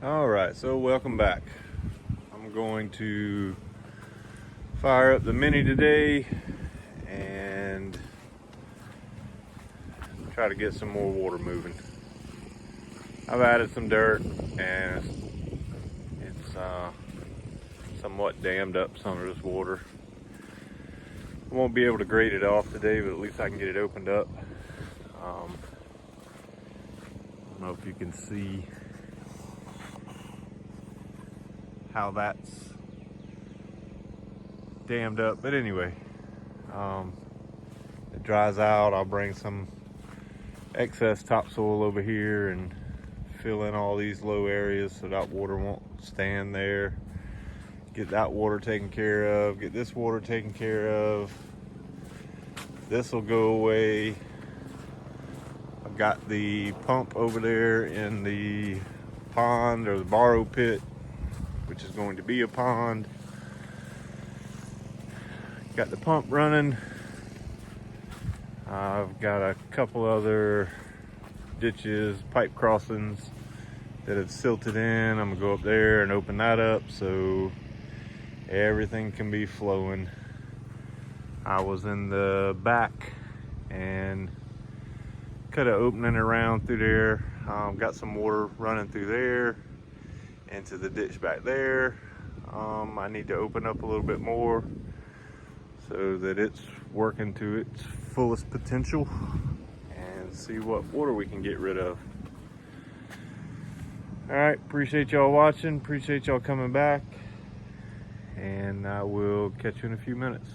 Alright, so welcome back. I'm going to fire up the Mini today and try to get some more water moving. I've added some dirt and it's somewhat dammed up, some of this water. I won't be able to grate it off today, but at least I can get it opened up. I don't know if you can see how that's dammed up, but anyway, it dries out. I'll bring some excess topsoil over here and fill in all these low areas so that water won't stand there. Get that water taken care of, get this water taken care of. This will go away. I've got the pump over there in the pond or the borrow pit, which is going to be a pond. Got the pump running. I've got a couple other ditches, pipe crossings that have silted in. I'm gonna go up there and open that up so everything can be flowing. I was in the back and cut an opening around through there. Got some water running through there into the ditch back there. I need to open up a little bit more so that it's working to its fullest potential and see what water we can get rid of. All right, appreciate y'all watching, appreciate y'all coming back, and I will catch you in a few minutes.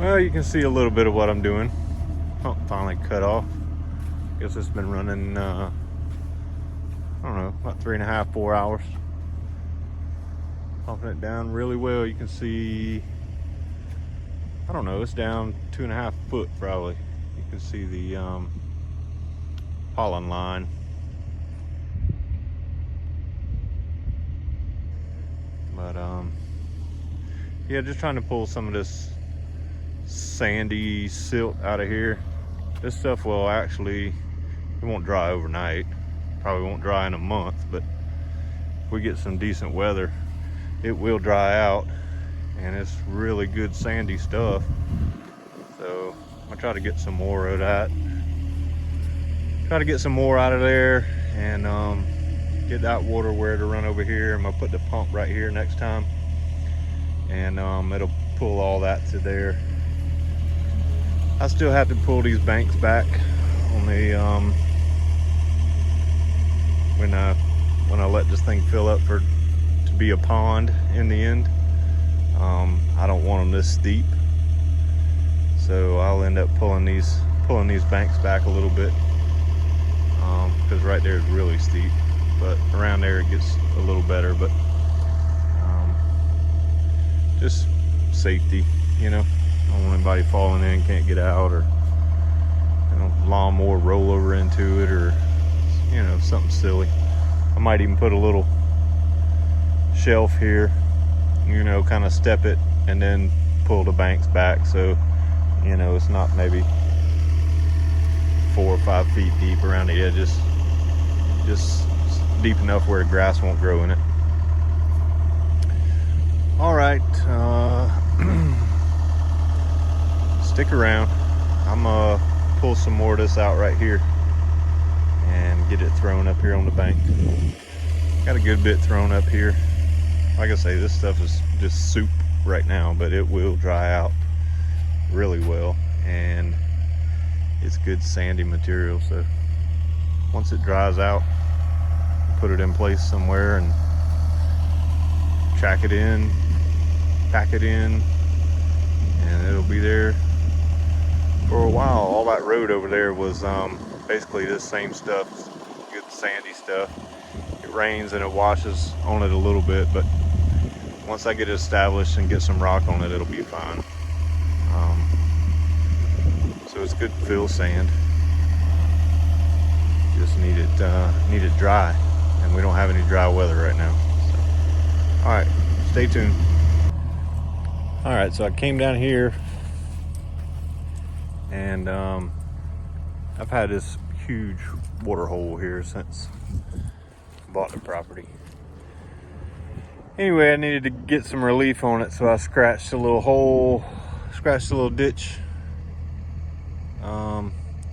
Well, you can see a little bit of what I'm doing. finally cut off. Guess it's been running, I don't know, about 3.5, 4 hours. Pumping it down really well. You can see, I don't know, it's down 2.5 foot probably. You can see the pollen line. But yeah, just trying to pull some of this sandy silt out of here. This stuff will actually, it won't dry overnight. Probably won't dry in a month, but if we get some decent weather, it will dry out, and it's really good sandy stuff. So I'm gonna try to get some more of that. Try to get some more out of there, and get that water where to run over here. I'm gonna put the pump right here next time, and it'll pull all that to there. I still have to pull these banks back on the when I let this thing fill up to be a pond in the end. I don't want them this steep, so I'll end up pulling these banks back a little bit, because right there is really steep, but around there it gets a little better. But just safety, you know. I don't want anybody falling in, can't get out, or lawnmower roll over into it, or something silly. I might even put a little shelf here, kind of step it and then pull the banks back, so it's not maybe 4 or 5 feet deep around the edges, just deep enough where grass won't grow in it. All right, stick around. I'm gonna pull some more of this out right here and get it thrown up here on the bank. Got a good bit thrown up here. Like I say, this stuff is just soup right now, but it will dry out really well, and it's good sandy material. So once it dries out, put it in place somewhere and track it in, pack it in, and it'll be there for a while. All that road over there was basically this same stuff, good sandy stuff. It rains and it washes on it a little bit, but once I get it established and get some rock on it, it'll be fine. So it's good fill sand. Just need it dry, and we don't have any dry weather right now. So, all right, stay tuned. All right, so I came down here, and I've had this huge water hole here since I bought the property. Anyway, I needed to get some relief on it, so I scratched a little hole, scratched a little ditch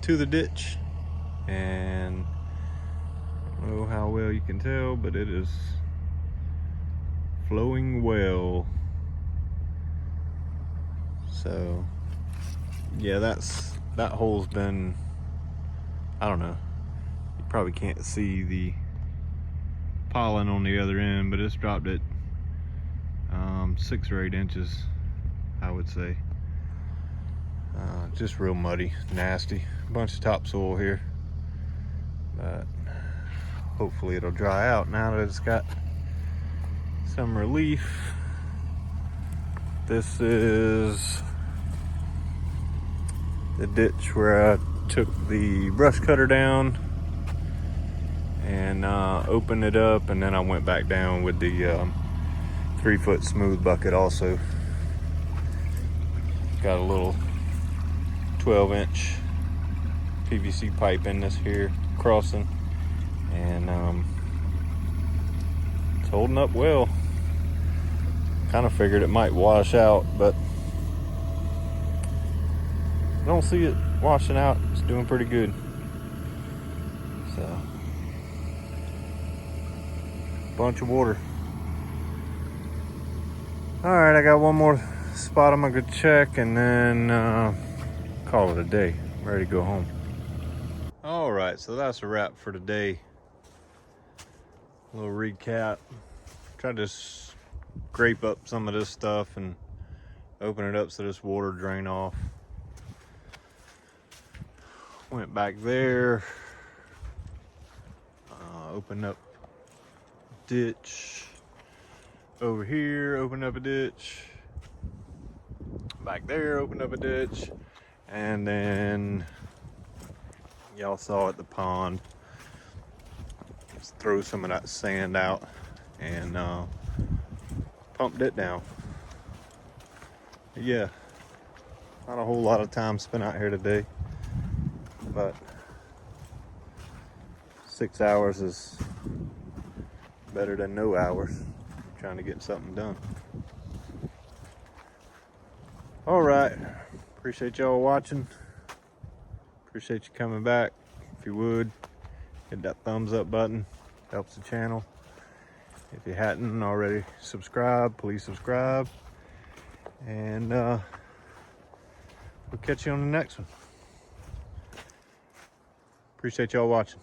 to the ditch, and I don't know how well you can tell, but it is flowing well. So yeah, that hole's been, I don't know, you probably can't see the pollen on the other end, but it's dropped it 6 or 8 inches, I would say. Just real muddy, nasty, bunch of topsoil here, but hopefully it'll dry out now that it's got some relief. This is the ditch where I took the brush cutter down and opened it up, and then I went back down with the 3-foot smooth bucket also. Got a little 12-inch PVC pipe in this here crossing, and it's holding up well. Kind of figured it might wash out, but I don't see it washing out. It's doing pretty good. So, bunch of water. All right, I got one more spot I'm gonna go check, and then call it a day. I'm ready to go home. All right, so that's a wrap for today. A little recap. Tried to scrape up some of this stuff and open it up so this water drain off. went back there, opened up ditch over here, opened up a ditch back there, opened up a ditch, and then y'all saw at the pond, just throw some of that sand out and pumped it down. But yeah, not a whole lot of time spent out here today, but 6 hours is better than no hours trying to get something done. All right, appreciate y'all watching. Appreciate you coming back. If you would, hit that thumbs up button, helps the channel. If you hadn't already subscribed, please subscribe, and we'll catch you on the next one. Appreciate y'all watching.